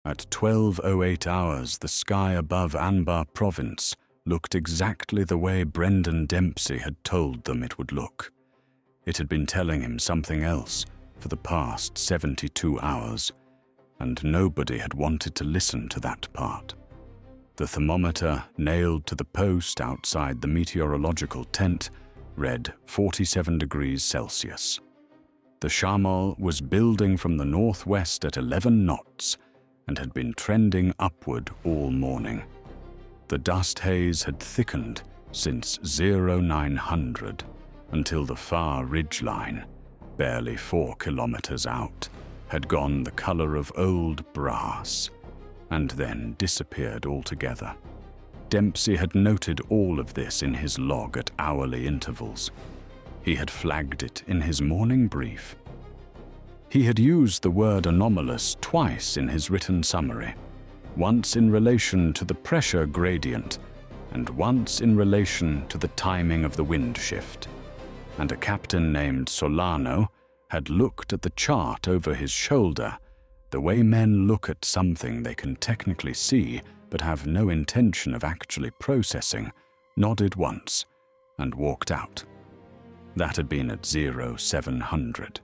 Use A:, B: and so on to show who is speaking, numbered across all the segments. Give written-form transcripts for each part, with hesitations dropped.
A: At 12:08 hours, the sky above Anbar Province looked exactly the way Brendan Dempsey had told them it would look. It had been telling him something else for the past 72 hours, and nobody had wanted to listen to that part. The thermometer nailed to the post outside the meteorological tent read 47 degrees Celsius. The chamal was building from the northwest at 11 knots and had been trending upward all morning. The dust haze had thickened since 0900 until the far ridgeline, barely 4 kilometers out, had gone the color of old brass and then disappeared altogether. Dempsey had noted all of this in his log at hourly intervals. He had flagged it in his morning brief. He had used the word anomalous twice in his written summary, once in relation to the pressure gradient and once in relation to the timing of the wind shift. And a captain named Solano had looked at the chart over his shoulder, the way men look at something they can technically see but have no intention of actually processing, nodded once, and walked out. That had been at 0700.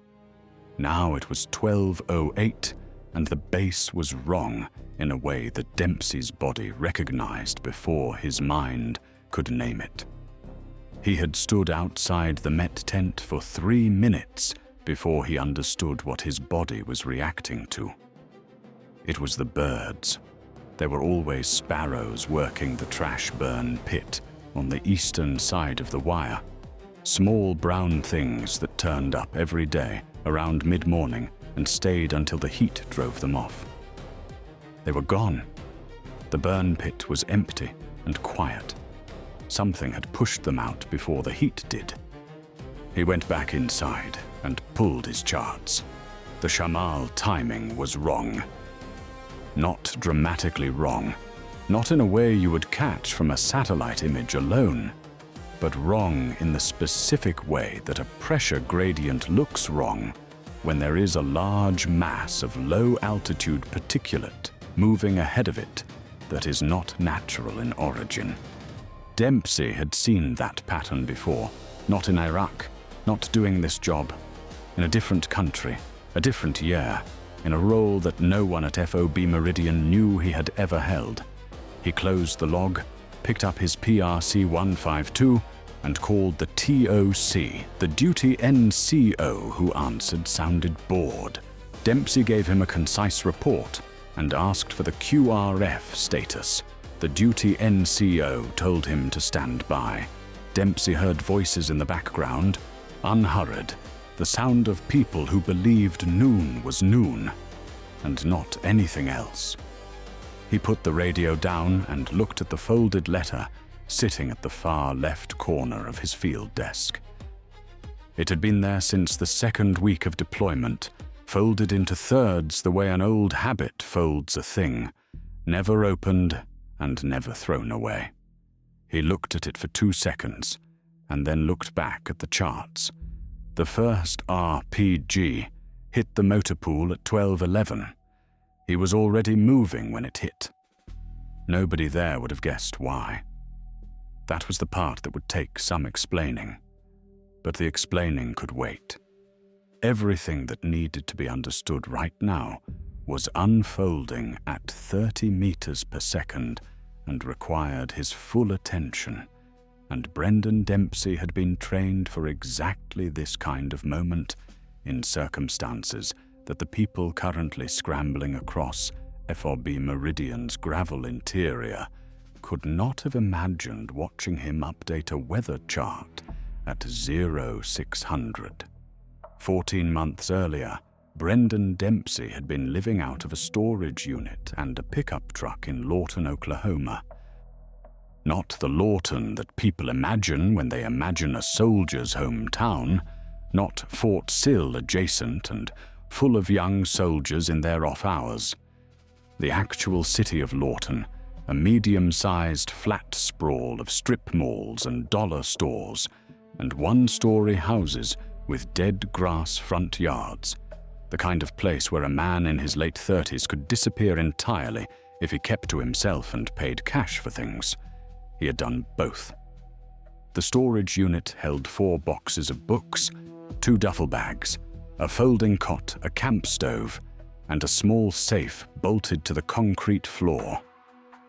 A: Now it was 12:08, and the base was wrong in a way that Dempsey's body recognized before his mind could name it. He had stood outside the Met tent for 3 minutes before he understood what his body was reacting to. It was the birds. There were always sparrows working the trash burn pit on the eastern side of the wire. Small brown things that turned up every day around mid-morning and stayed until the heat drove them off. They were gone. The burn pit was empty and quiet. Something had pushed them out before the heat did. He went back inside and pulled his charts. The chamal timing was wrong. Not dramatically wrong, not in a way you would catch from a satellite image alone, but wrong in the specific way that a pressure gradient looks wrong when there is a large mass of low-altitude particulate moving ahead of it that is not natural in origin. Dempsey had seen that pattern before, not in Iraq, not doing this job, in a different country, a different year, in a role that no one at FOB Meridian knew he had ever held. He closed the log, picked up his PRC 152, and called the TOC. The duty NCO who answered sounded bored. Dempsey gave him a concise report and asked for the QRF status. The duty NCO told him to stand by. Dempsey heard voices in the background, unhurried, the sound of people who believed noon was noon, and not anything else. He put the radio down and looked at the folded letter sitting at the far left corner of his field desk. It had been there since the second week of deployment, folded into thirds the way an old habit folds a thing, never opened and never thrown away. He looked at it for 2 seconds, and then looked back at the charts. The first RPG hit the motor pool at 12:11. He was already moving when it hit. Nobody there would have guessed why. That was the part that would take some explaining, but the explaining could wait. Everything that needed to be understood right now was unfolding at 30 meters per second and required his full attention. And Brendan Dempsey had been trained for exactly this kind of moment in circumstances that the people currently scrambling across FOB Meridian's gravel interior could not have imagined watching him update a weather chart at 0600. 14 months earlier, Brendan Dempsey had been living out of a storage unit and a pickup truck in Lawton, Oklahoma. Not the Lawton that people imagine when they imagine a soldier's hometown, not Fort Sill adjacent and full of young soldiers in their off hours. The actual city of Lawton, a medium-sized flat sprawl of strip malls and dollar stores, and one-story houses with dead grass front yards. the kind of place where a man in his late 30s could disappear entirely if he kept to himself and paid cash for things. He had done both. The storage unit held 4 boxes of books, 2 duffel bags, a folding cot, a camp stove, and a small safe bolted to the concrete floor.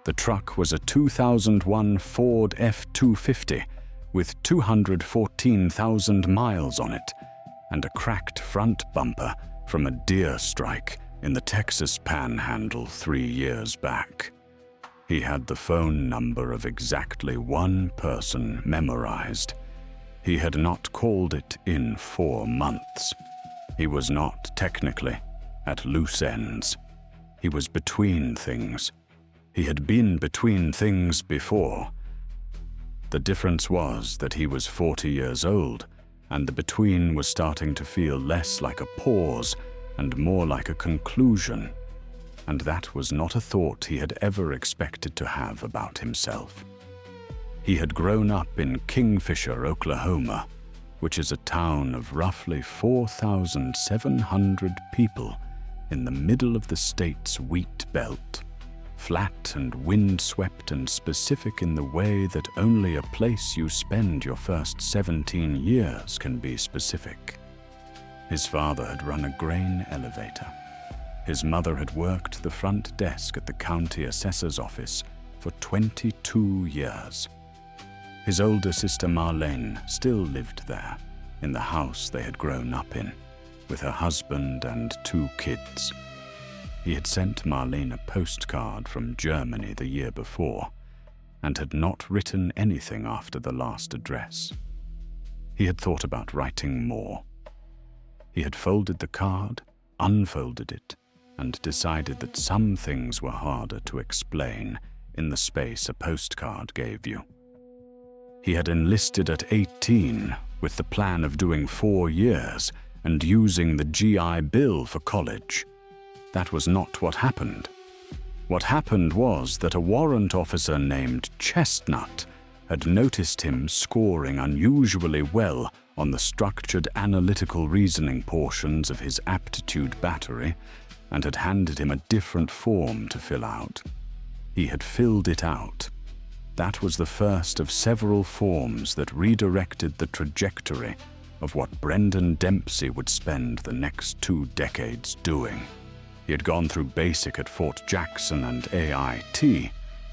A: The truck was a 2001 Ford F-250 with 214,000 miles on it and a cracked front bumper from a deer strike in the Texas Panhandle 3 years back. He had the phone number of exactly one person memorized. He had not called it in 4 months. He was not technically at loose ends. He was between things. He had been between things before. The difference was that he was 40 years old, and the between was starting to feel less like a pause and more like a conclusion. And that was not a thought he had ever expected to have about himself. He had grown up in Kingfisher, Oklahoma, which is a town of roughly 4,700 people in the middle of the state's wheat belt, flat and windswept and specific in the way that only a place you spend your first 17 years can be specific. His father had run a grain elevator. His mother had worked the front desk at the county assessor's office for 22 years. His older sister Marlene still lived there, in the house they had grown up in, with her husband and 2 kids. He had sent Marlene a postcard from Germany the year before, and had not written anything after the last address. He had thought about writing more. He had folded the card, unfolded it, and decided that some things were harder to explain in the space a postcard gave you. He had enlisted at 18 with the plan of doing 4 years and using the GI Bill for college. That was not what happened. What happened was that a warrant officer named Chestnut had noticed him scoring unusually well on the structured analytical reasoning portions of his aptitude battery and had handed him a different form to fill out. He had filled it out. That was the first of several forms that redirected the trajectory of what Brendan Dempsey would spend the next 2 decades doing. He had gone through basic at Fort Jackson and AIT,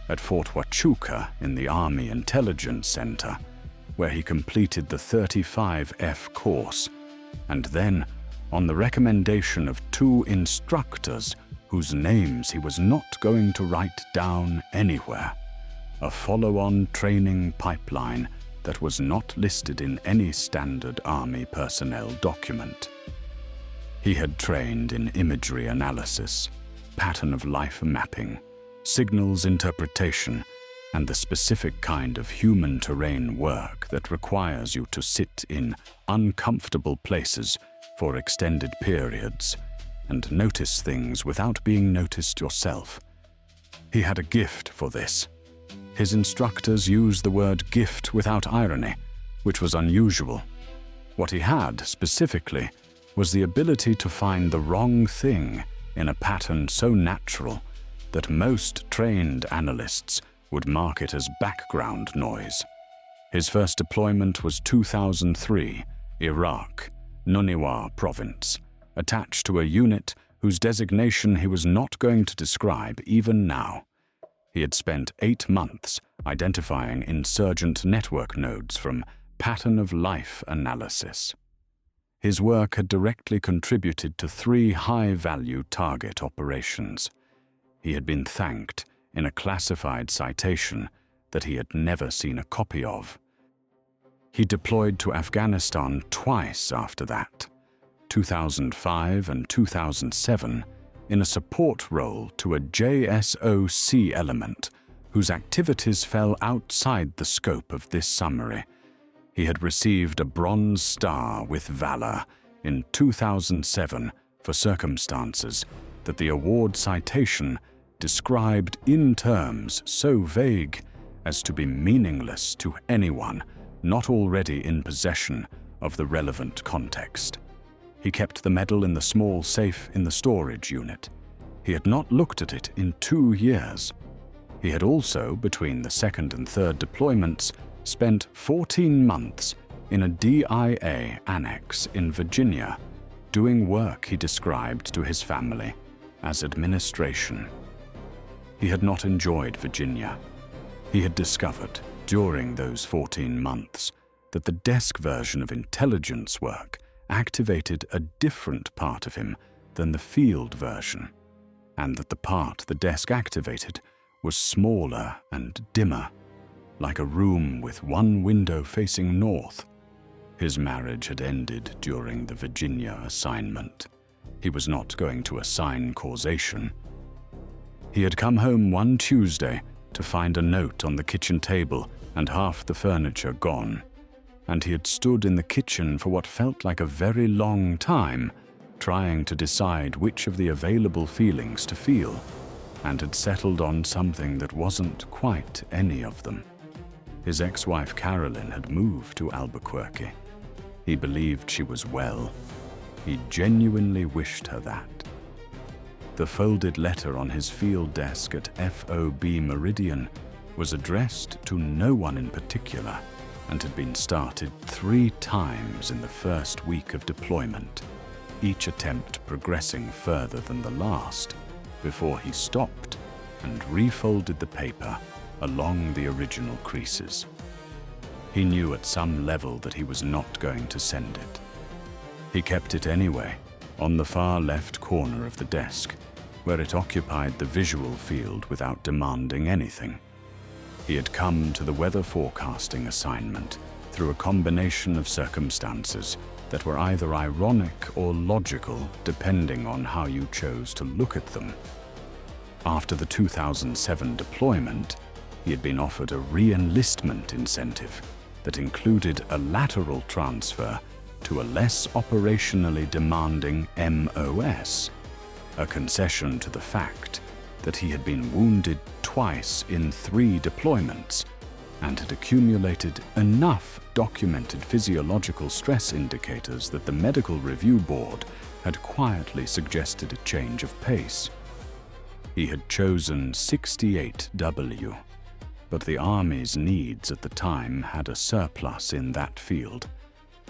A: at Fort Huachuca in the Army Intelligence Center, where he completed the 35F course, and then, on the recommendation of 2 instructors whose names he was not going to write down anywhere, a follow-on training pipeline that was not listed in any standard Army personnel document. He had trained in imagery analysis, pattern of life mapping, signals interpretation, and the specific kind of human terrain work that requires you to sit in uncomfortable places for extended periods and notice things without being noticed yourself. He had a gift for this. His instructors used the word gift without irony, which was unusual. What he had, specifically, was the ability to find the wrong thing in a pattern so natural that most trained analysts would mark it as background noise. His first deployment was 2003, Iraq, Anbar Province, attached to a unit whose designation he was not going to describe even now. He had spent 8 months identifying insurgent network nodes from pattern of life analysis. His work had directly contributed to 3 high-value target operations. He had been thanked in a classified citation that he had never seen a copy of. He deployed to Afghanistan twice after that, 2005 and 2007, in a support role to a JSOC element whose activities fell outside the scope of this summary. He had received a Bronze Star with Valor in 2007 for circumstances that the award citation described in terms so vague as to be meaningless to anyone not already in possession of the relevant context. He kept the medal in the small safe in the storage unit. He had not looked at it in 2 years. He had also, between the second and third deployments, spent 14 months in a DIA annex in Virginia, doing work he described to his family as administration. He had not enjoyed Virginia. He had discovered, during those 14 months, that the desk version of intelligence work activated a different part of him than the field version, and that the part the desk activated was smaller and dimmer, like a room with one window facing north. His marriage had ended during the Virginia assignment. He was not going to assign causation. He had come home one Tuesday to find a note on the kitchen table and half the furniture gone, and he had stood in the kitchen for what felt like a very long time, trying to decide which of the available feelings to feel, and had settled on something that wasn't quite any of them. His ex-wife Carolyn had moved to Albuquerque. He believed she was well. He genuinely wished her that. The folded letter on his field desk at FOB Meridian was addressed to no one in particular and had been started 3 times in the first week of deployment, each attempt progressing further than the last, before he stopped and refolded the paper along the original creases. He knew at some level that he was not going to send it. He kept it anyway, on the far left corner of the desk, where it occupied the visual field without demanding anything. He had come to the weather forecasting assignment through a combination of circumstances that were either ironic or logical, depending on how you chose to look at them. After the 2007 deployment, he had been offered a re-enlistment incentive that included a lateral transfer to a less operationally demanding MOS, a concession to the fact that he had been wounded twice in 3 deployments and had accumulated enough documented physiological stress indicators that the Medical Review Board had quietly suggested a change of pace. He had chosen 68W, but the Army's needs at the time had a surplus in that field,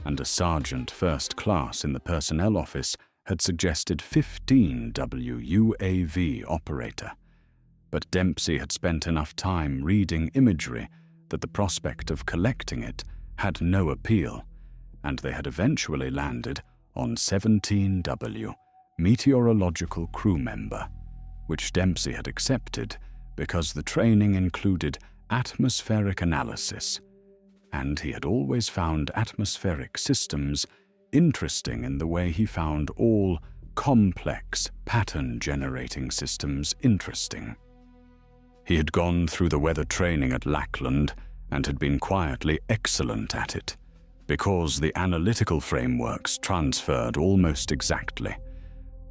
A: and a sergeant first class in the personnel office had suggested 15W UAV operator. But Dempsey had spent enough time reading imagery that the prospect of collecting it had no appeal, and they had eventually landed on 17W, meteorological crew member, which Dempsey had accepted because the training included atmospheric analysis, and he had always found atmospheric systems interesting in the way he found all complex pattern-generating systems interesting. He had gone through the weather training at Lackland and had been quietly excellent at it, because the analytical frameworks transferred almost exactly.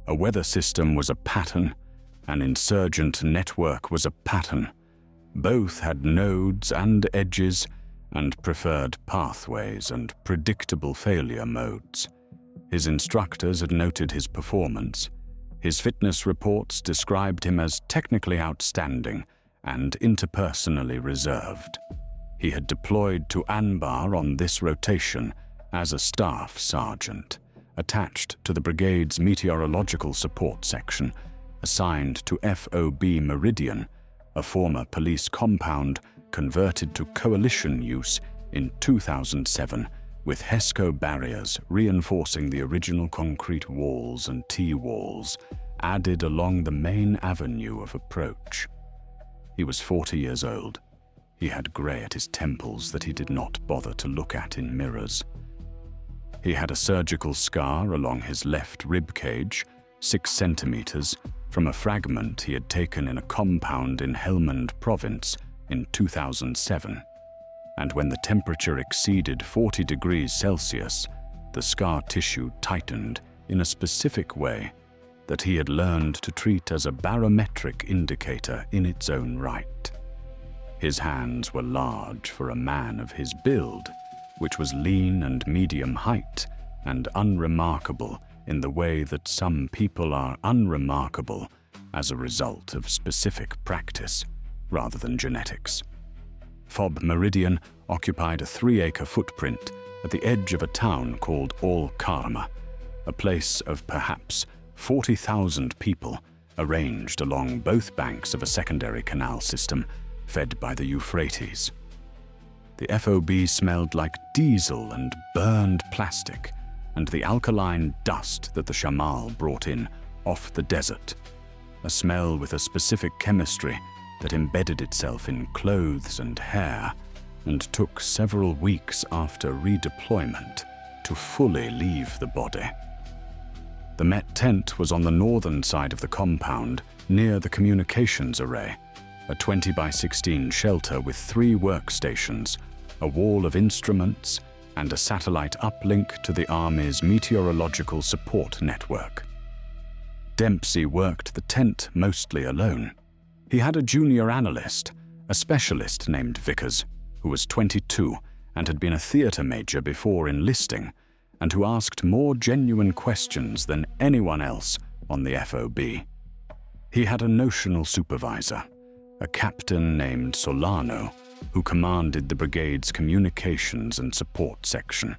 A: A weather system was a pattern, an insurgent network was a pattern. Both had nodes and edges, and preferred pathways and predictable failure modes. His instructors had noted his performance. His fitness reports described him as technically outstanding and interpersonally reserved. He had deployed to Anbar on this rotation as a staff sergeant, attached to the brigade's meteorological support section, assigned to FOB Meridian, a former police compound converted to coalition use in 2007, with HESCO barriers reinforcing the original concrete walls and T-walls added along the main avenue of approach. He was 40 years old. He had grey at his temples that he did not bother to look at in mirrors. He had a surgical scar along his left rib cage, 6 centimeters, from a fragment he had taken in a compound in Anbar Province in 2007. And when the temperature exceeded 40 degrees Celsius, the scar tissue tightened in a specific way that he had learned to treat as a barometric indicator in its own right. His hands were large for a man of his build, which was lean and medium height, and unremarkable in the way that some people are unremarkable as a result of specific practice rather than genetics. FOB Meridian occupied a 3-acre footprint at the edge of a town called Al-Karma, a place of perhaps 40,000 people arranged along both banks of a secondary canal system fed by the Euphrates. The FOB smelled like diesel and burned plastic, and the alkaline dust that the shamal brought in off the desert, a smell with a specific chemistry that embedded itself in clothes and hair and took several weeks after redeployment to fully leave the body. The Met tent was on the northern side of the compound near the communications array, a 20 by 16 shelter with 3 workstations, a wall of instruments, and a satellite uplink to the Army's meteorological support network. Dempsey worked the tent mostly alone. He had a junior analyst, a specialist named Vickers, who was 22 and had been a theatre major before enlisting, and who asked more genuine questions than anyone else on the FOB. He had a notional supervisor, a captain named Solano, who commanded the brigade's communications and support section,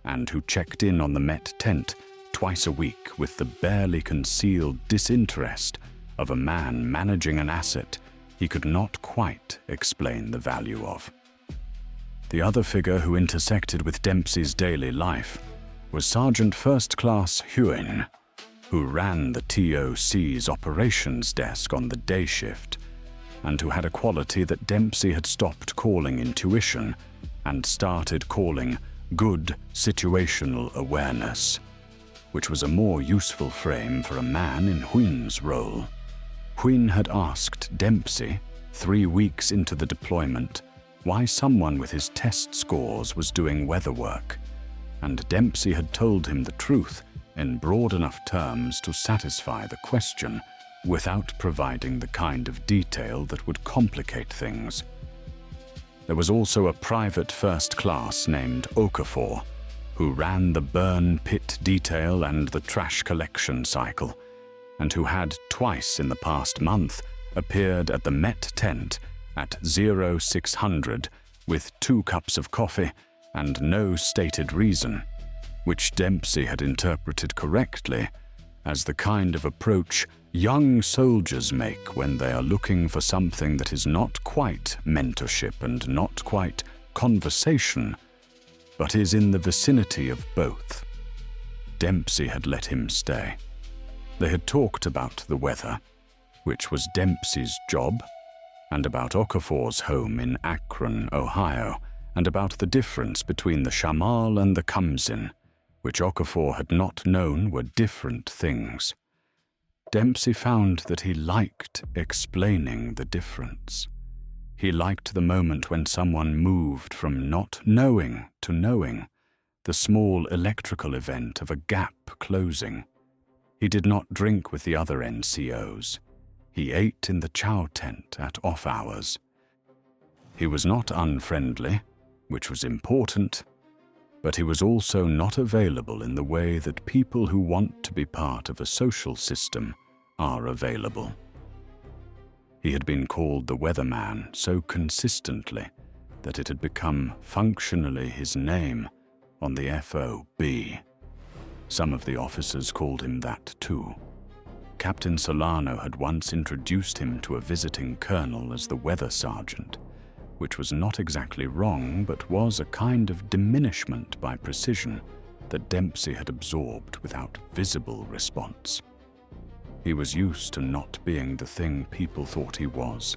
A: and who checked in on the Met tent twice a week with the barely concealed disinterest of a man managing an asset he could not quite explain the value of. The other figure who intersected with Dempsey's daily life was Sergeant First Class Huyn, who ran the TOC's operations desk on the day shift, and who had a quality that Dempsey had stopped calling intuition and started calling good situational awareness, which was a more useful frame for a man in Huyn's role. Huyn had asked Dempsey, 3 weeks into the deployment, why someone with his test scores was doing weather work, and Dempsey had told him the truth in broad enough terms to satisfy the question without providing the kind of detail that would complicate things. There was also a private first class named Okafor, who ran the burn pit detail and the trash collection cycle, and who had twice in the past month appeared at the Met tent at 0600 with 2 cups of coffee and no stated reason, which Dempsey had interpreted correctly as the kind of approach young soldiers make when they are looking for something that is not quite mentorship and not quite conversation, but is in the vicinity of both. Dempsey had let him stay. They had talked about the weather, which was Dempsey's job, and about Okafor's home in Akron, Ohio, and about the difference between the shamal and the kamsin, which Okafor had not known were different things. Dempsey found that he liked explaining the difference. He liked the moment when someone moved from not knowing to knowing, the small electrical event of a gap closing. He did not drink with the other NCOs. He ate in the chow tent at off hours. He was not unfriendly, which was important, but he was also not available in the way that people who want to be part of a social system are available. He had been called the weatherman so consistently that it had become functionally his name on the FOB. Some of the officers called him that too. Captain Solano had once introduced him to a visiting colonel as the weather sergeant, which was not exactly wrong, but was a kind of diminishment by precision that Dempsey had absorbed without visible response. He was used to not being the thing people thought he was.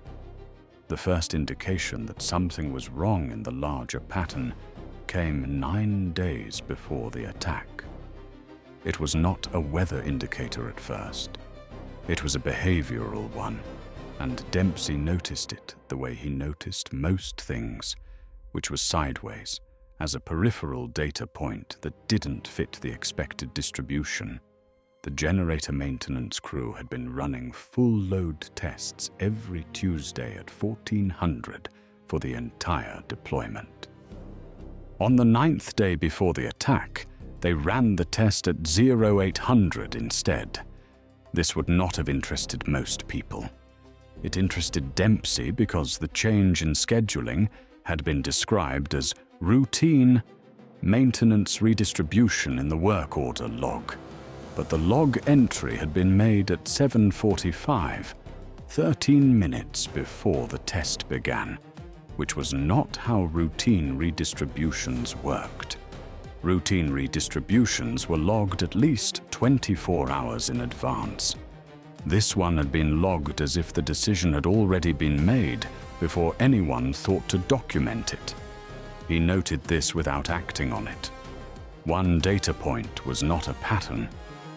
A: The first indication that something was wrong in the larger pattern came 9 days before the attack. It was not a weather indicator at first. It was a behavioral one, and Dempsey noticed it the way he noticed most things, which was sideways, as a peripheral data point that didn't fit the expected distribution. The generator maintenance crew had been running full-load tests every Tuesday at 1400 for the entire deployment. On the 9th day before the attack, They ran the test at 0800 instead. This would not have interested most people. It interested Dempsey because the change in scheduling had been described as routine maintenance redistribution in the work order log. But the log entry had been made at 7:45, 13 minutes before the test began, which was not how routine redistributions worked. Routine redistributions were logged at least 24 hours in advance. This one had been logged as if the decision had already been made before anyone thought to document it. He noted this without acting on it. One data point was not a pattern.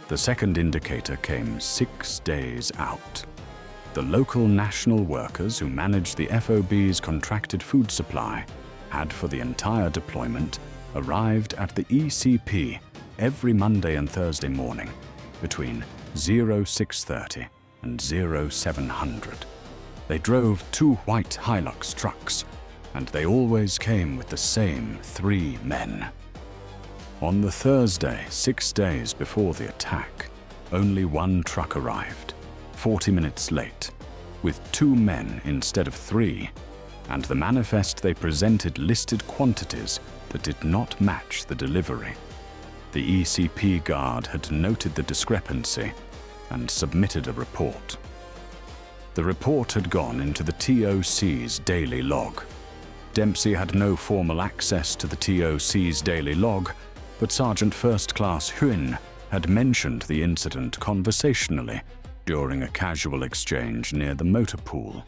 A: The second indicator came 6 days out. The local national workers who managed the FOB's contracted food supply had, for the entire deployment, arrived at the ECP every Monday and Thursday morning between 0630 and 0700. They drove 2 white Hilux trucks, and they always came with the same 3 men. On the Thursday, 6 days before the attack, only 1 truck arrived, 40 minutes late, with 2 men instead of 3, and the manifest they presented listed quantities that did not match the delivery. The ECP guard had noted the discrepancy and submitted a report. The report had gone into the TOC's daily log. Dempsey had no formal access to the TOC's daily log, but Sergeant First Class Huynh had mentioned the incident conversationally during a casual exchange near the motor pool,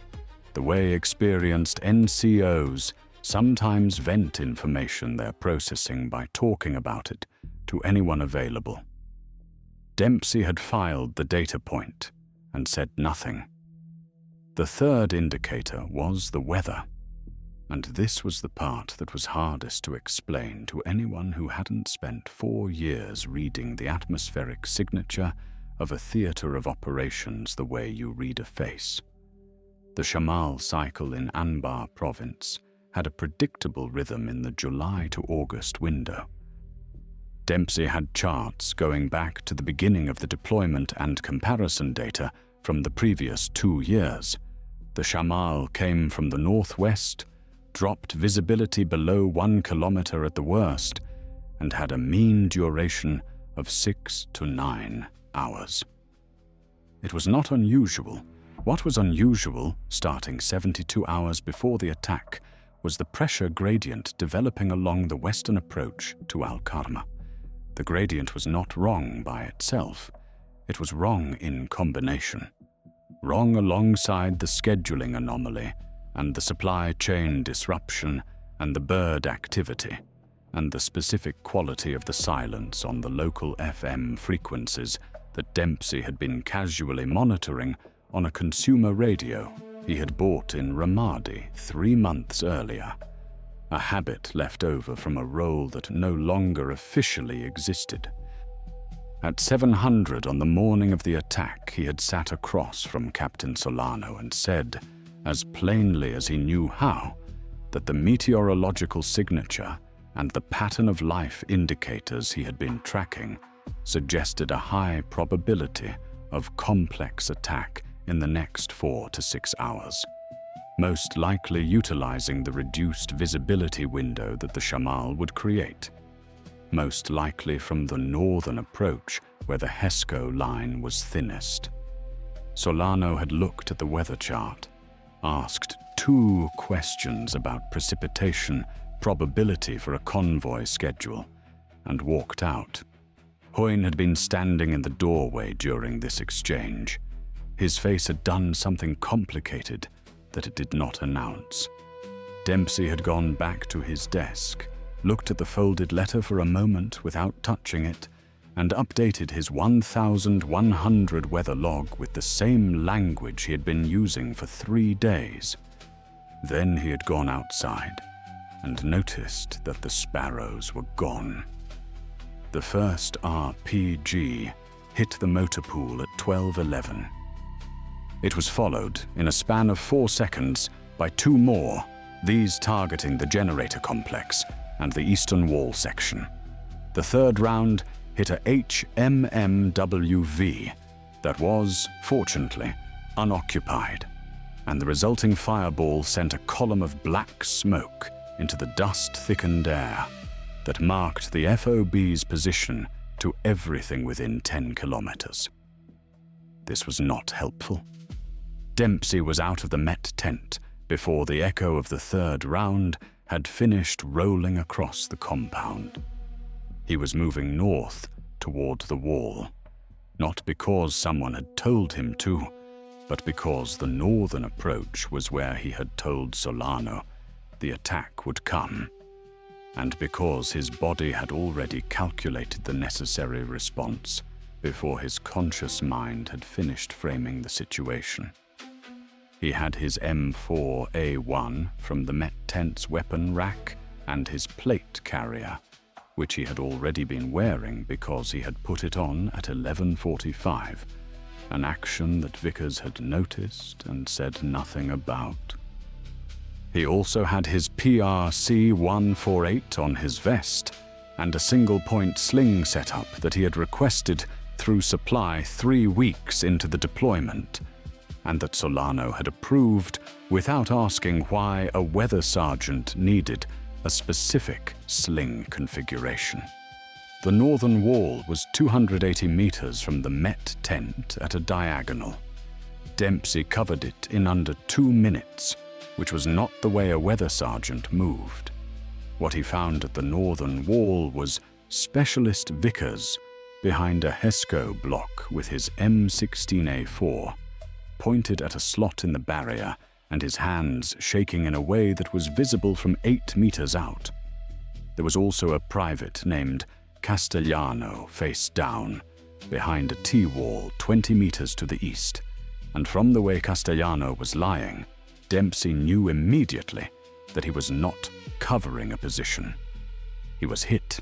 A: the way experienced NCOs sometimes vent information they're processing by talking about it to anyone available. Dempsey had filed the data point and said nothing. The third indicator was the weather, and this was the part that was hardest to explain to anyone who hadn't spent 4 years reading the atmospheric signature of a theater of operations the way you read a face. The Shamal cycle in Anbar Province had a predictable rhythm in the July to August window. Dempsey had charts going back to the beginning of the deployment and comparison data from the previous 2 years. The Shamal came from the northwest, dropped visibility below 1 kilometer at the worst, and had a mean duration of 6 to 9 hours. It was not unusual. What was unusual, starting 72 hours before the attack, was the pressure gradient developing along the western approach to Al-Karma. The gradient was not wrong by itself. It was wrong in combination. Wrong alongside the scheduling anomaly and the supply chain disruption and the bird activity and the specific quality of the silence on the local FM frequencies that Dempsey had been casually monitoring on a consumer radio he had bought in Ramadi 3 months earlier, a habit left over from a role that no longer officially existed. At 700 on the morning of the attack, he had sat across from Captain Solano and said, as plainly as he knew how, that the meteorological signature and the pattern of life indicators he had been tracking suggested a high probability of complex attack in the next 4 to 6 hours, most likely utilizing the reduced visibility window that the Shamal would create, most likely from the northern approach where the HESCO line was thinnest. Solano had looked at the weather chart, asked 2 questions about precipitation probability for a convoy schedule, and walked out. Huynh had been standing in the doorway during this exchange. His face had done something complicated that it did not announce. Dempsey had gone back to his desk, looked at the folded letter for a moment without touching it, and updated his 1,100 weather log with the same language he had been using for 3 days. Then he had gone outside and noticed that the sparrows were gone. The first RPG hit the motor pool at 12:11. It was followed, in a span of 4 seconds, by 2 more, these targeting the generator complex and the eastern wall section. The third round hit a HMMWV that was, fortunately, unoccupied, and the resulting fireball sent a column of black smoke into the dust-thickened air that marked the FOB's position to everything within 10 kilometers. This was not helpful. Dempsey was out of the Met tent before the echo of the third round had finished rolling across the compound. He was moving north toward the wall, not because someone had told him to, but because the northern approach was where he had told Solano the attack would come, and because his body had already calculated the necessary response before his conscious mind had finished framing the situation. He had his M4A1 from the Met tent's weapon rack and his plate carrier, which he had already been wearing because he had put it on at 11:45, an action that Vickers had noticed and said nothing about. He also had his PRC-148 on his vest and a single-point sling setup that he had requested through supply 3 weeks into the deployment, and that Solano had approved without asking why a weather sergeant needed a specific sling configuration. The northern wall was 280 meters from the Met tent at a diagonal. Dempsey covered it in under 2 minutes, which was not the way a weather sergeant moved. What he found at the northern wall was Specialist Vickers behind a HESCO block with his M16A4, pointed at a slot in the barrier and his hands shaking in a way that was visible from 8 meters out. There was also a private named Castellano face down, behind a T-wall 20 meters to the east, and from the way Castellano was lying, Dempsey knew immediately that he was not covering a position. He was hit.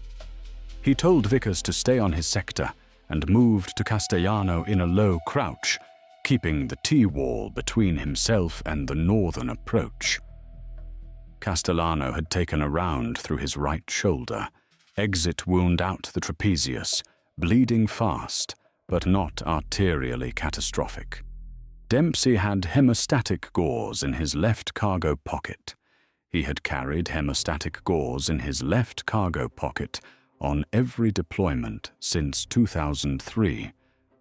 A: He told Vickers to stay on his sector and moved to Castellano in a low crouch, keeping the T-wall between himself and the northern approach. Castellano had taken a round through his right shoulder, exit wound out the trapezius, bleeding fast, but not arterially catastrophic. Dempsey had hemostatic gauze in his left cargo pocket. He had carried hemostatic gauze in his left cargo pocket on every deployment since 2003,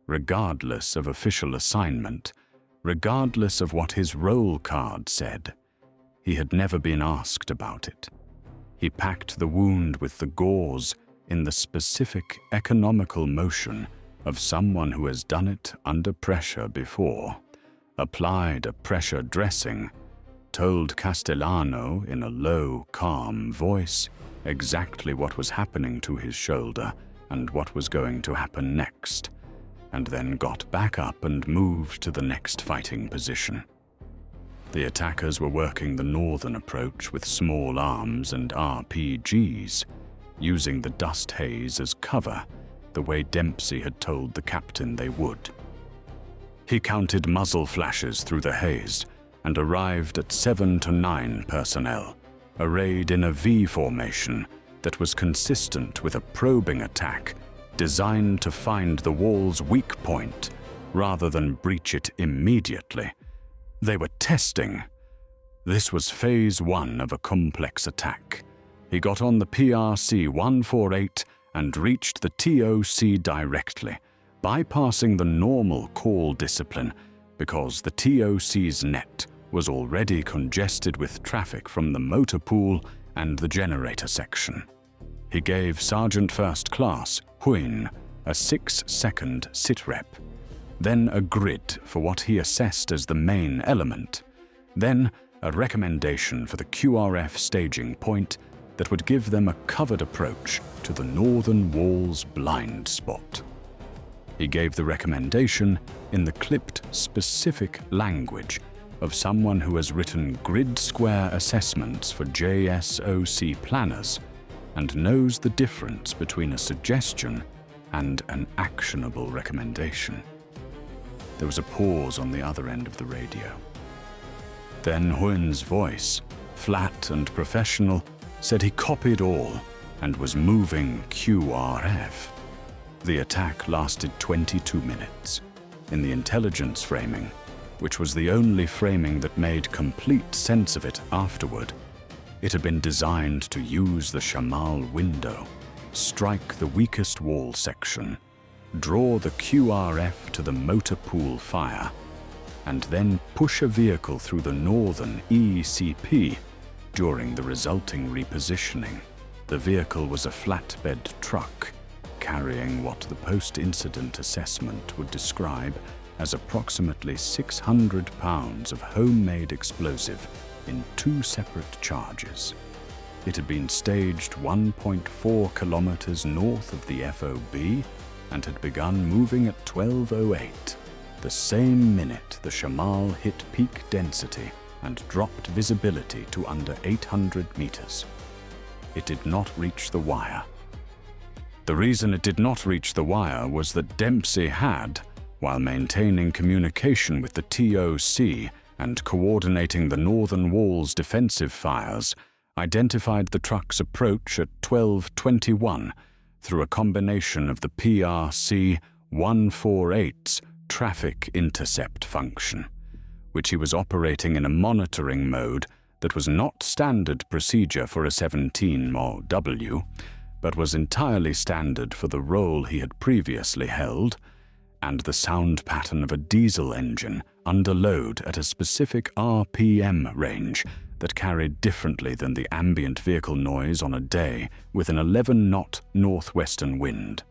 A: regardless of official assignment, regardless of what his roll card said. He had never been asked about it. He packed the wound with the gauze in the specific economical motion of someone who has done it under pressure before, applied a pressure dressing, told Castellano in a low, calm voice exactly what was happening to his shoulder and what was going to happen next, and then got back up and moved to the next fighting position. The attackers were working the northern approach with small arms and RPGs, using the dust haze as cover, the way Dempsey had told the captain they would. He counted muzzle flashes through the haze and arrived at 7 to 9 personnel, arrayed in a V formation that was consistent with a probing attack designed to find the wall's weak point rather than breach it immediately. They were testing. This was phase 1 of a complex attack. He got on the PRC-148 and reached the TOC directly, bypassing the normal call discipline because the TOC's net was already congested with traffic from the motor pool and the generator section. He gave Sergeant First Class Huyn a 6-second sitrep, then a grid for what he assessed as the main element, then a recommendation for the QRF staging point that would give them a covered approach to the northern wall's blind spot. He gave the recommendation in the clipped, specific language of someone who has written grid square assessments for JSOC planners and knows the difference between a suggestion and an actionable recommendation. There was a pause on the other end of the radio. Then Huyn's voice, flat and professional, said he copied all and was moving QRF. The attack lasted 22 minutes. In the intelligence framing, which was the only framing that made complete sense of it afterward, it had been designed to use the Shamal window, strike the weakest wall section, draw the QRF to the motor pool fire, and then push a vehicle through the northern ECP during the resulting repositioning. The vehicle was a flatbed truck carrying what the post-incident assessment would describe as approximately 600 pounds of homemade explosive in 2 separate charges. It had been staged 1.4 kilometers north of the FOB and had begun moving at 12:08, the same minute the Shamal hit peak density and dropped visibility to under 800 meters. It did not reach the wire. The reason it did not reach the wire was that Dempsey had, while maintaining communication with the TOC and coordinating the Northern Wall's defensive fires, identified the truck's approach at 12:21 through a combination of the PRC 148's traffic intercept function, which he was operating in a monitoring mode that was not standard procedure for a 17 MOW, but was entirely standard for the role he had previously held, and the sound pattern of a diesel engine under load at a specific RPM range that carried differently than the ambient vehicle noise on a day with an 11-knot northwestern wind.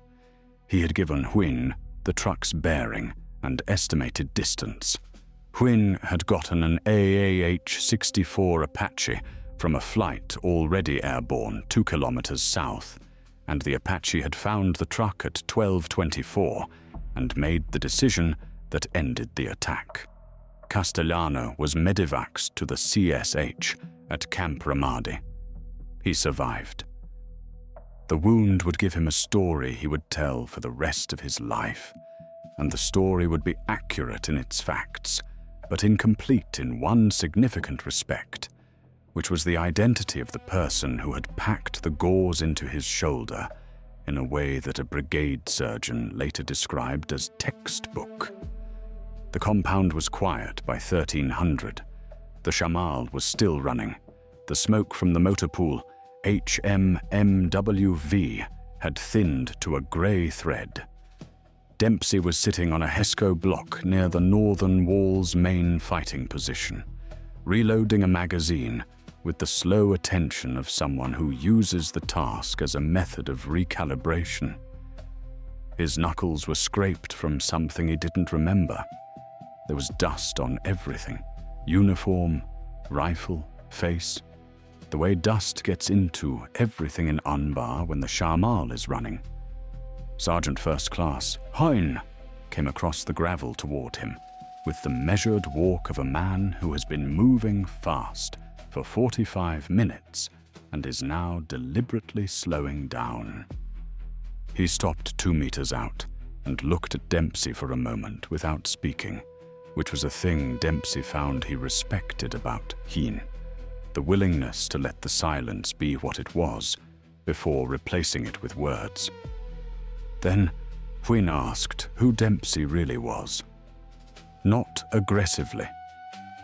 A: He had given Huyn the truck's bearing and estimated distance. Huyn had gotten an AAH-64 Apache from a flight already airborne 2 kilometers south, and the Apache had found the truck at 12:24 and made the decision that ended the attack. Castellano was medivaxed to the CSH at Camp Ramadi. He survived. The wound would give him a story he would tell for the rest of his life, and the story would be accurate in its facts, but incomplete in one significant respect, which was the identity of the person who had packed the gauze into his shoulder in a way that a brigade surgeon later described as textbook. The compound was quiet by 1300. The Shamal was still running. The smoke from the motor pool, HMMWV, had thinned to a grey thread. Dempsey was sitting on a HESCO block near the Northern Wall's main fighting position, reloading a magazine with the slow attention of someone who uses the task as a method of recalibration. His knuckles were scraped from something he didn't remember. There was dust on everything: uniform, rifle, face. The way dust gets into everything in Anbar when the Shamal is running. Sergeant First Class Huyn came across the gravel toward him with the measured walk of a man who has been moving fast for 45 minutes and is now deliberately slowing down. He stopped 2 meters out and looked at Dempsey for a moment without speaking, which was a thing Dempsey found he respected about Huyn, the willingness to let the silence be what it was before replacing it with words. Then Huyn asked who Dempsey really was. Not aggressively.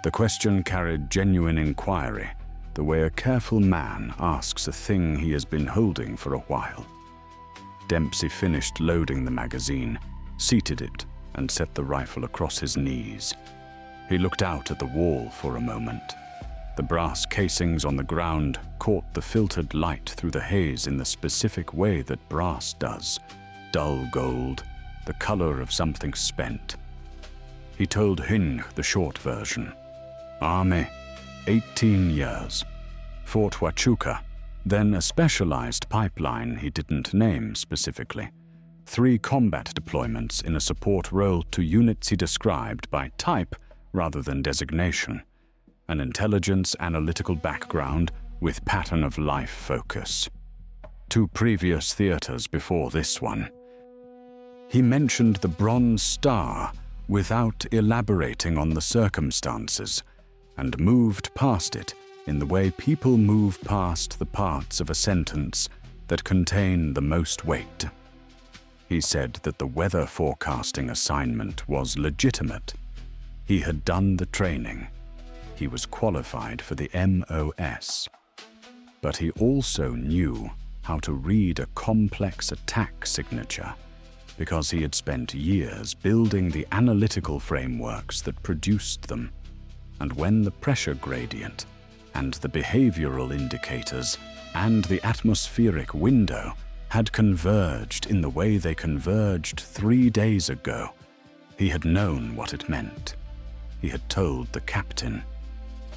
A: The question carried genuine inquiry, the way a careful man asks a thing he has been holding for a while. Dempsey finished loading the magazine, seated it, and set the rifle across his knees. He looked out at the wall for a moment. The brass casings on the ground caught the filtered light through the haze in the specific way that brass does, dull gold, the color of something spent. He told Huyn the short version. Army, 18 years. Fort Huachuca, then a specialized pipeline he didn't name specifically. 3 combat deployments in a support role to units he described by type rather than designation. An intelligence analytical background with pattern of life focus. 2 previous theaters before this one. He mentioned the Bronze Star without elaborating on the circumstances, and moved past it in the way people move past the parts of a sentence that contain the most weight. He said that the weather forecasting assignment was legitimate. He had done the training. He was qualified for the MOS. But he also knew how to read a complex attack signature because he had spent years building the analytical frameworks that produced them. And when the pressure gradient and the behavioral indicators and the atmospheric window had converged in the way they converged 3 days ago, he had known what it meant. He had told the captain.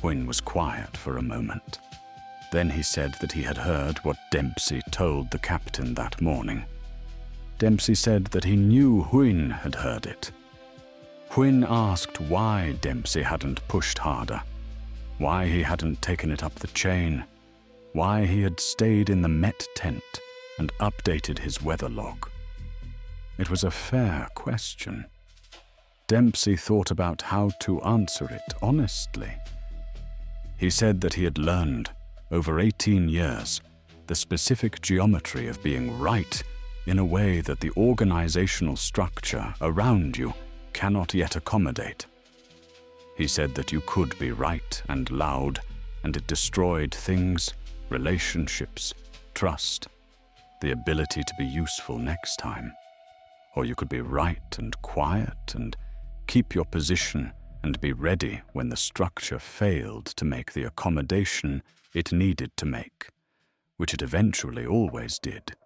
A: Huyn was quiet for a moment. Then he said that he had heard what Dempsey told the captain that morning. Dempsey said that he knew Huyn had heard it. Huyn asked why Dempsey hadn't pushed harder, why he hadn't taken it up the chain, why he had stayed in the Met tent and updated his weather log. It was a fair question. Dempsey thought about how to answer it honestly. He said that he had learned, over 18 years, the specific geometry of being right in a way that the organizational structure around you cannot yet accommodate. He said that you could be right and loud, and it destroyed things, relationships, trust, the ability to be useful next time. Or you could be right and quiet and keep your position and be ready when the structure failed to make the accommodation it needed to make, which it eventually always did.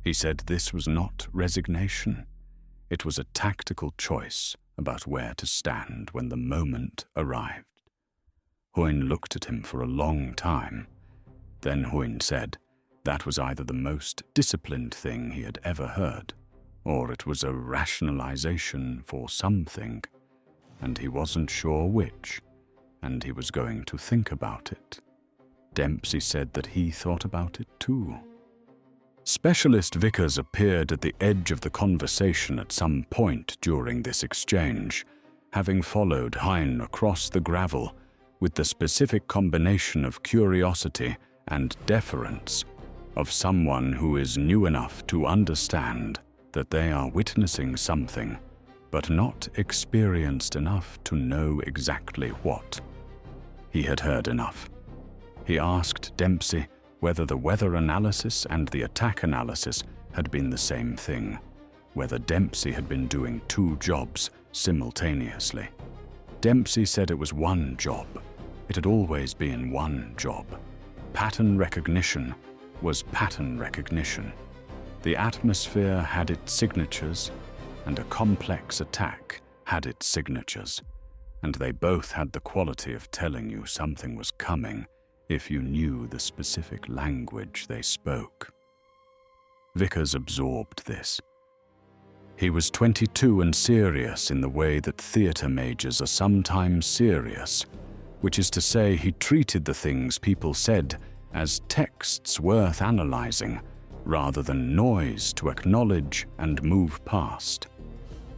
A: He said this was not resignation. It was a tactical choice about where to stand when the moment arrived. Huyn looked at him for a long time. Then Huyn said that was either the most disciplined thing he had ever heard, or it was a rationalization for something, and he wasn't sure which, and he was going to think about it. Dempsey said that he thought about it too. Specialist Vickers appeared at the edge of the conversation at some point during this exchange, having followed Huyn across the gravel with the specific combination of curiosity and deference of someone who is new enough to understand that they are witnessing something, but not experienced enough to know exactly what. He had heard enough. He asked Dempsey whether the weather analysis and the attack analysis had been the same thing, whether Dempsey had been doing 2 jobs simultaneously. Dempsey said it was one job. It had always been one job. Pattern recognition was pattern recognition. The atmosphere had its signatures, and a complex attack had its signatures, and they both had the quality of telling you something was coming if you knew the specific language they spoke. Vickers absorbed this. He was 22 and serious in the way that theater majors are sometimes serious, which is to say he treated the things people said as texts worth analyzing, rather than noise to acknowledge and move past.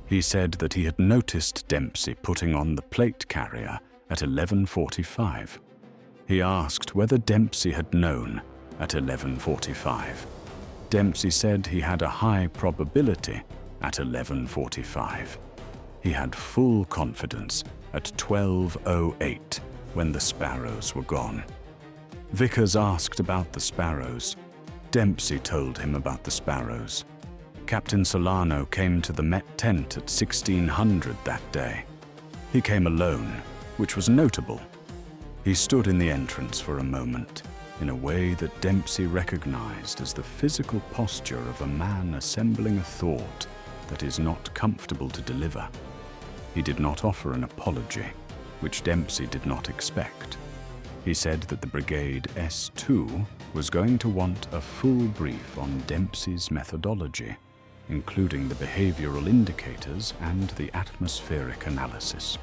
A: He said that he had noticed Dempsey putting on the plate carrier at 11:45. He asked whether Dempsey had known at 11:45. Dempsey said he had a high probability at 11:45. He had full confidence at 12:08 when the sparrows were gone. Vickers asked about the sparrows. Dempsey told him about the sparrows. Captain Solano came to the Met tent at 1600 that day. He came alone, which was notable. He stood in the entrance for a moment, in a way that Dempsey recognized as the physical posture of a man assembling a thought that is not comfortable to deliver. He did not offer an apology, which Dempsey did not expect. He said that the Brigade S2 was going to want a full brief on Dempsey's methodology, including the behavioral indicators and the atmospheric analysis.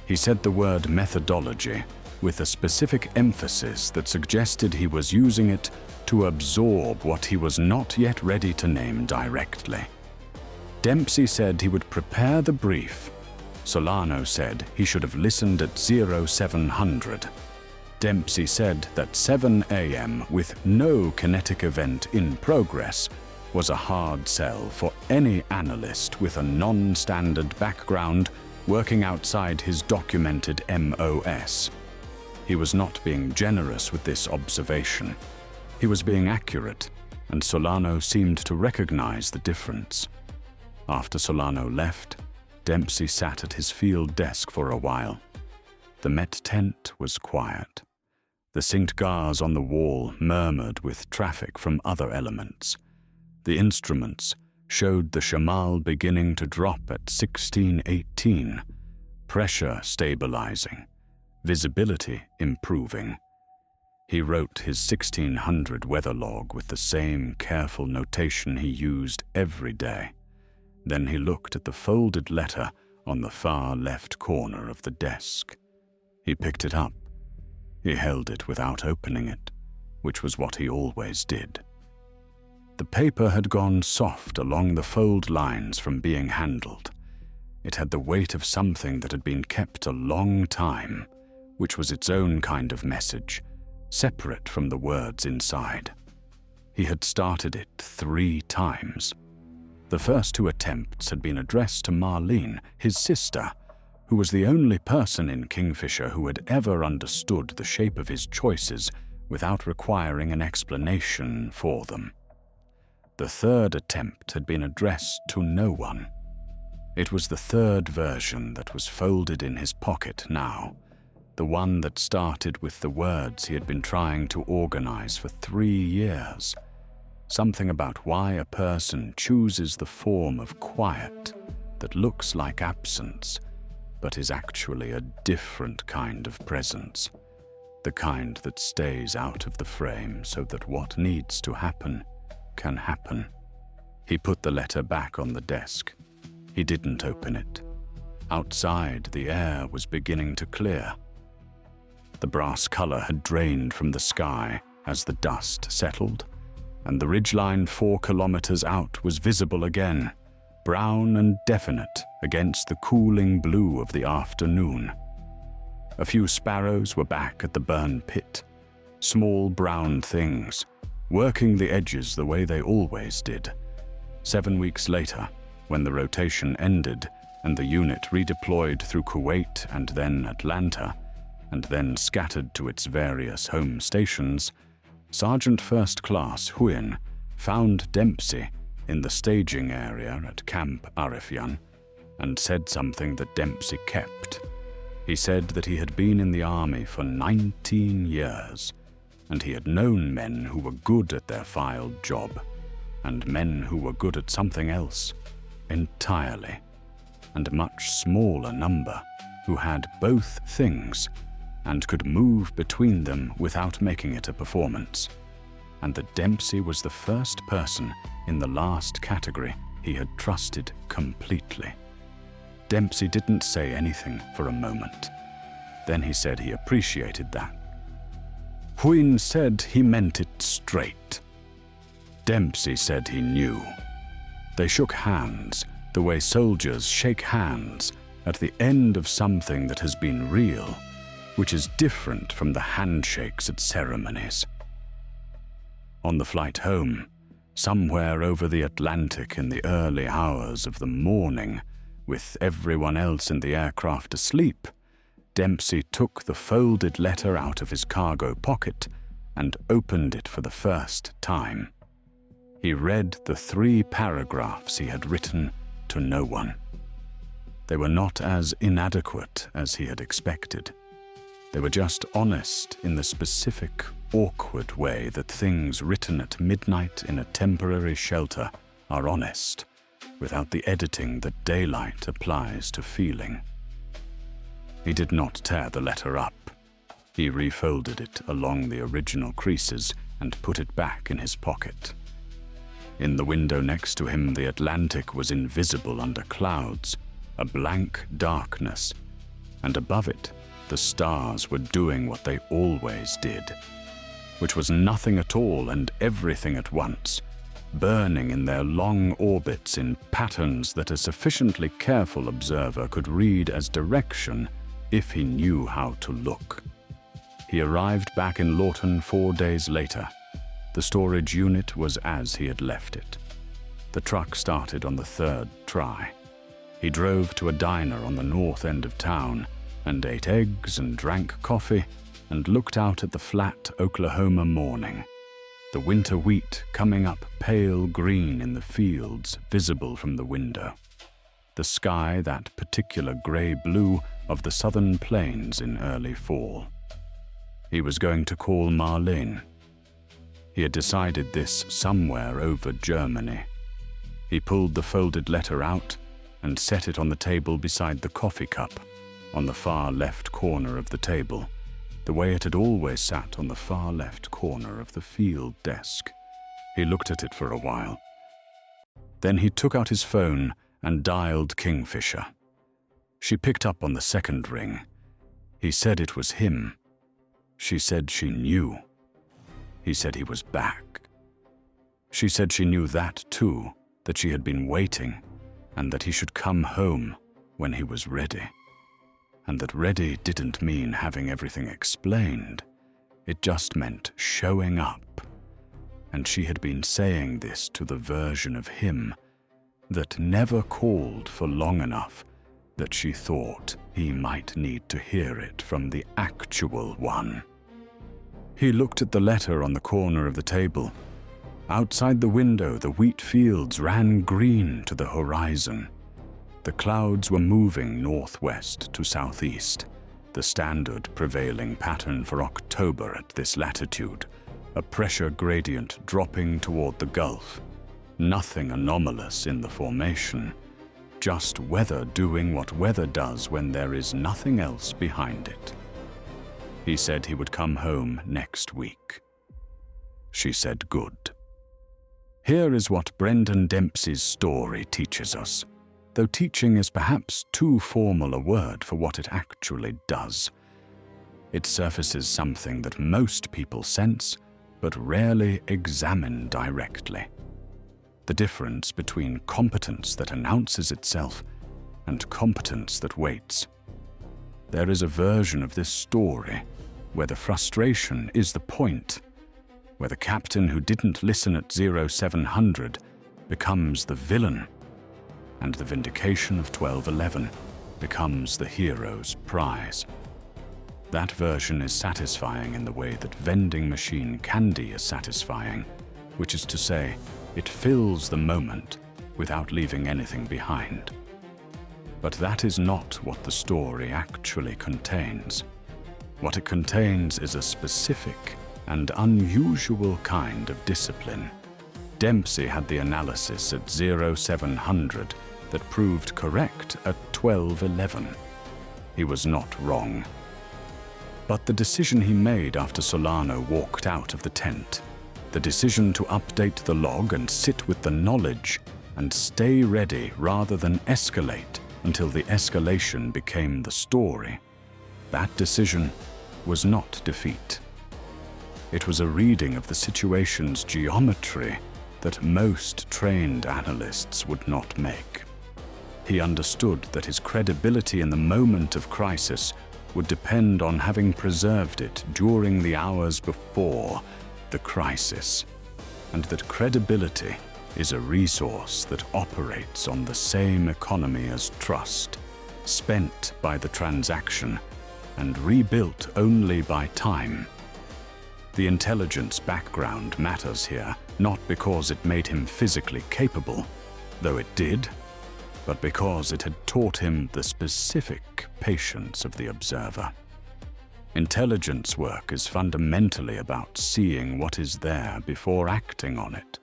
A: He said the word methodology with a specific emphasis that suggested he was using it to absorb what he was not yet ready to name directly. Dempsey said he would prepare the brief. Solano said he should have listened at 0700. Dempsey said that 7 a.m. with no kinetic event in progress was a hard sell for any analyst with a non-standard background working outside his documented MOS. He was not being generous with this observation. He was being accurate, and Solano seemed to recognize the difference. After Solano left, Dempsey sat at his field desk for a while. The Met tent was quiet. The synced gauze on the wall murmured with traffic from other elements. The instruments showed the Shamal beginning to drop at 1618, pressure stabilizing, visibility improving. He wrote his 1600 weather log with the same careful notation he used every day. Then he looked at the folded letter on the far left corner of the desk. He picked it up. He held it without opening it, which was what he always did. The paper had gone soft along the fold lines from being handled. It had the weight of something that had been kept a long time, which was its own kind of message, separate from the words inside. He had started it 3 times. The first 2 attempts had been addressed to Marlene, his sister, who was the only person in Kingfisher who had ever understood the shape of his choices without requiring an explanation for them. The 3rd attempt had been addressed to no one. It was the 3rd version that was folded in his pocket now, the one that started with the words he had been trying to organize for 3 years. Something about why a person chooses the form of quiet that looks like absence, but is actually a different kind of presence, the kind that stays out of the frame so that what needs to happen can happen. He put the letter back on the desk. He didn't open it. Outside, the air was beginning to clear. The brass color had drained from the sky as the dust settled, and the ridgeline 4 kilometers out was visible again, brown and definite against the cooling blue of the afternoon. A few sparrows were back at the burn pit, small brown things, working the edges the way they always did. 7 weeks later, when the rotation ended and the unit redeployed through Kuwait and then Atlanta, and then scattered to its various home stations, Sergeant First Class Huyen found Dempsey in the staging area at Camp Arifjan and said something that Dempsey kept. He said that he had been in the army for 19 years, and he had known men who were good at their filed job, and men who were good at something else entirely, and a much smaller number who had both things and could move between them without making it a performance, and that Dempsey was the first person in the last category he had trusted completely. Dempsey didn't say anything for a moment. Then he said he appreciated that. Huyen said he meant it straight. Dempsey said he knew. They shook hands, the way soldiers shake hands at the end of something that has been real, which is different from the handshakes at ceremonies. On the flight home, somewhere over the Atlantic in the early hours of the morning, with everyone else in the aircraft asleep, Dempsey took the folded letter out of his cargo pocket and opened it for the first time. He read the 3 paragraphs he had written to no one. They were not as inadequate as he had expected. They were just honest in the specific, awkward way that things written at midnight in a temporary shelter are honest, without the editing that daylight applies to feeling. He did not tear the letter up. He refolded it along the original creases and put it back in his pocket. In the window next to him, the Atlantic was invisible under clouds, a blank darkness, and above it, the stars were doing what they always did, which was nothing at all and everything at once, burning in their long orbits in patterns that a sufficiently careful observer could read as direction if he knew how to look. He arrived back in Lawton 4 days later. The storage unit was as he had left it. The truck started on the third try. He drove to a diner on the north end of town and ate eggs and drank coffee and looked out at the flat Oklahoma morning. The winter wheat coming up pale green in the fields visible from the window. The sky that particular grey-blue of the southern plains in early fall. He was going to call Marlene. He had decided this somewhere over Germany. He pulled the folded letter out and set it on the table beside the coffee cup, on the far left corner of the table, the way it had always sat on the far left corner of the field desk. He looked at it for a while. Then he took out his phone and dialed Kingfisher. She picked up on the second ring. He said it was him. She said she knew. He said he was back. She said she knew that too, that she had been waiting, and that he should come home when he was ready. And that ready didn't mean having everything explained. It just meant showing up. And she had been saying this to the version of him that never called for long enough that she thought he might need to hear it from the actual one. He looked at the letter on the corner of the table. Outside the window, the wheat fields ran green to the horizon. The clouds were moving northwest to southeast, the standard prevailing pattern for October at this latitude, a pressure gradient dropping toward the Gulf. Nothing anomalous in the formation, just weather doing what weather does when there is nothing else behind it. He said he would come home next week. She said good. Here is what Brendan Dempsey's story teaches us, though teaching is perhaps too formal a word for what it actually does. It surfaces something that most people sense, but rarely examine directly. The difference between competence that announces itself and competence that waits. There is a version of this story where the frustration is the point, where the captain who didn't listen at 0700 becomes the villain, and the vindication of 1211 becomes the hero's prize. That version is satisfying in the way that vending machine candy is satisfying, which is to say, it fills the moment without leaving anything behind. But that is not what the story actually contains. What it contains is a specific and unusual kind of discipline. Dempsey had the analysis at 0700 that proved correct at 1211. He was not wrong. But the decision he made after Solano walked out of the tent, the decision to update the log and sit with the knowledge and stay ready rather than escalate until the escalation became the story, that decision was not defeat. It was a reading of the situation's geometry that most trained analysts would not make. He understood that his credibility in the moment of crisis would depend on having preserved it during the hours before the crisis, and that credibility is a resource that operates on the same economy as trust, spent by the transaction and rebuilt only by time. The intelligence background matters here, not because it made him physically capable, though it did, but because it had taught him the specific patience of the observer. Intelligence work is fundamentally about seeing what is there before acting on it.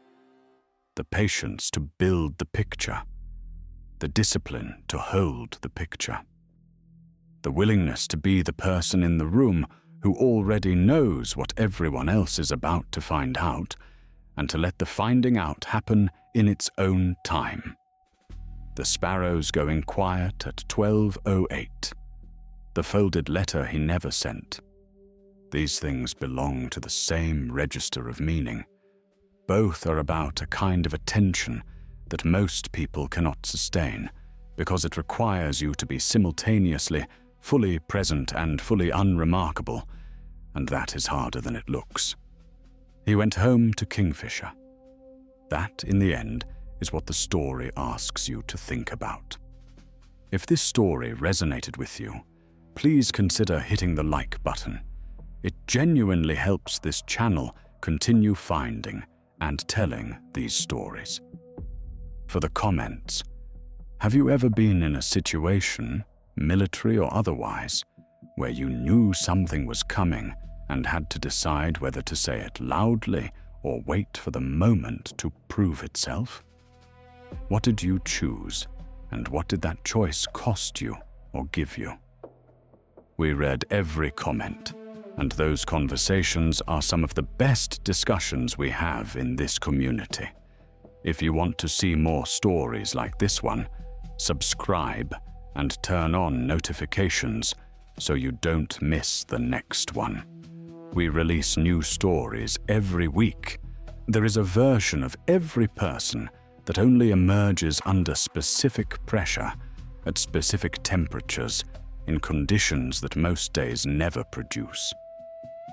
A: The patience to build the picture, the discipline to hold the picture, the willingness to be the person in the room who already knows what everyone else is about to find out, and to let the finding out happen in its own time. The sparrows going quiet at 12:08. The folded letter he never sent. These things belong to the same register of meaning. Both are about a kind of attention that most people cannot sustain, because it requires you to be simultaneously fully present and fully unremarkable, and that is harder than it looks. He went home to Kingfisher. That, in the end, is what the story asks you to think about. If this story resonated with you, please consider hitting the like button. It genuinely helps this channel continue finding and telling these stories. For the comments, have you ever been in a situation, military or otherwise, where you knew something was coming and had to decide whether to say it loudly or wait for the moment to prove itself? What did you choose, and what did that choice cost you or give you? We read every comment, and those conversations are some of the best discussions we have in this community. If you want to see more stories like this one, subscribe and turn on notifications so you don't miss the next one. We release new stories every week. There is a version of every person that only emerges under specific pressure, at specific temperatures, in conditions that most days never produce.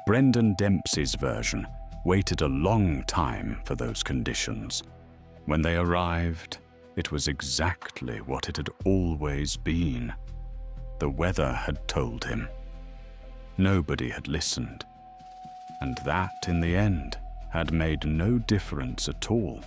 A: Brendan Dempsey's version waited a long time for those conditions. When they arrived, it was exactly what it had always been. The weather had told him. Nobody had listened. And that, in the end, had made no difference at all.